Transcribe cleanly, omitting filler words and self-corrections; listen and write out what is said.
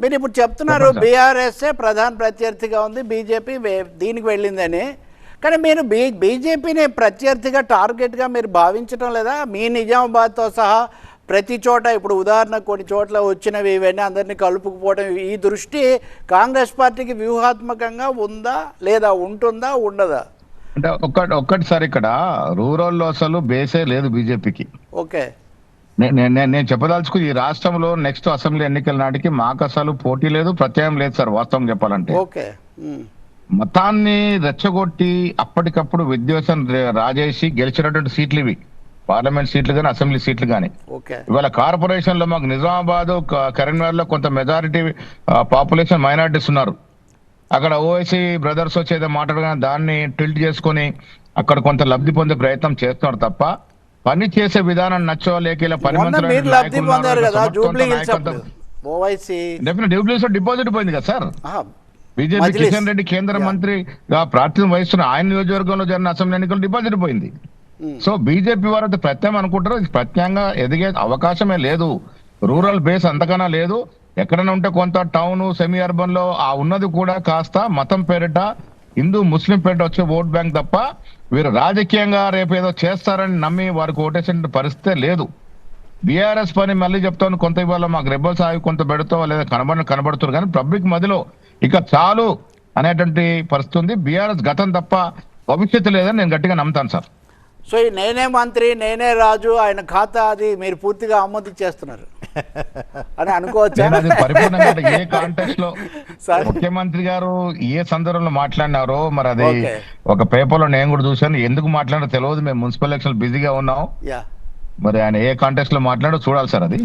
మీరు ఇప్పుడు చెప్తున్నారు బీఆర్ఎస్ఏ ప్రధాన ప్రత్యర్థిగా ఉంది, బీజేపీ దీనికి వెళ్ళిందని. కానీ మీరు బీజేపీని ప్రత్యర్థిగా టార్గెట్గా మీరు భావించడం లేదా? మీ నిజామాబాద్తో సహా ప్రతి చోట ఇప్పుడు ఉదాహరణ కొన్ని చోట్ల వచ్చినవి ఇవన్నీ అందరినీ కలుపుకుపోవడం, ఈ దృష్టి కాంగ్రెస్ పార్టీకి వ్యూహాత్మకంగా ఉందా లేదా ఉంటుందా ఉండదా? అంటే ఒక్కటిసారి ఇక్కడ రూరల్లో అసలు బేసే లేదు బీజేపీకి. ఓకే, నేను చెప్పదలుచుకు ఈ రాష్ట్రంలో నెక్స్ట్ అసెంబ్లీ ఎన్నికల నాటికి మాకు అసలు పోటీ లేదు, ప్రత్యయం లేదు సార్ వాస్తవం చెప్పాలంటే. ఓకే, మతాన్ని రెచ్చగొట్టి అప్పటికప్పుడు విద్వేషం రాజేసి గెలిచినటువంటి సీట్లు ఇవి, పార్లమెంట్ సీట్లు కానీ అసెంబ్లీ సీట్లు కానీ. ఇవాళ కార్పొరేషన్ లో మాకు నిజామాబాద్ కరీంనగర్ లో కొంత మెజారిటీ పాపులేషన్ మైనారిటీస్ ఉన్నారు. అక్కడ ఓవైసీ బ్రదర్స్ వచ్చేదో మాట్లాడగానే దాన్ని టిల్ట్ చేసుకుని అక్కడ కొంత లబ్ధి పొందే ప్రయత్నం చేస్తున్నారు తప్ప పని చేసే విధానం నచ్చలేక డిపాజిట్ పోయింది కదా సార్. బీజేపీ కిషన్ రెడ్డి కేంద్ర మంత్రిగా ప్రాతినిధ్యం వహిస్తున్న ఆయన నియోజకవర్గంలో జరిగిన అసెంబ్లీ ఎన్నికలు డిపాజిట్ పోయింది. సో బీజేపీ వారు అయితే ప్రత్యయం అనుకుంటారు, ప్రత్యంగా ఎదిగే అవకాశమే లేదు. రూరల్ బేస్ అంతకన్నా లేదు. ఎక్కడైనా ఉంటే కొంత టౌన్ సెమీ అర్బన్ లో ఆ ఉన్నది కూడా కాస్త మతం పేరిట హిందూ ముస్లిం పేరిట వచ్చే ఓట్ బ్యాంక్ తప్ప వీరు రాజకీయంగా రేపు ఏదో చేస్తారని నమ్మి వారికి ఓటేసిన పరిస్థితే లేదు. బీఆర్ఎస్ పని మళ్ళీ చెప్తాను, కొంత ఇవాళ మాకు రెబల్ సాగు కొంత పెడతావా లేదా కనబడుతున్నారు కానీ పబ్లిక్ మధ్యలో ఇక చాలు అనేటువంటి పరిస్థితి ఉంది. బీఆర్ఎస్ గతం తప్ప భవిష్యత్తు లేదని నేను గట్టిగా నమ్ముతాను సార్. సో ఈ నేనే మంత్రి నేనే రాజు ఆయన ఖాతా అది మీరు పూర్తిగా ఆమోదించేస్తున్నారు అని అనుకోవచ్చా? పరిపూర్ణంగా ఏ కాంటెక్స్ట్ లో ముఖ్యమంత్రి గారు ఏ సందర్భంలో మాట్లాడినారో మరి అది ఒక పేపర్ లో నేను కూడా చూశాను. ఎందుకు మాట్లాడారో తెలియదు, మేము మున్సిపల్ ఎలక్షన్ బిజీగా ఉన్నాం. మరి ఆయన ఏ కాంటెక్స్ట్ లో మాట్లాడో చూడాలి సార్ అది.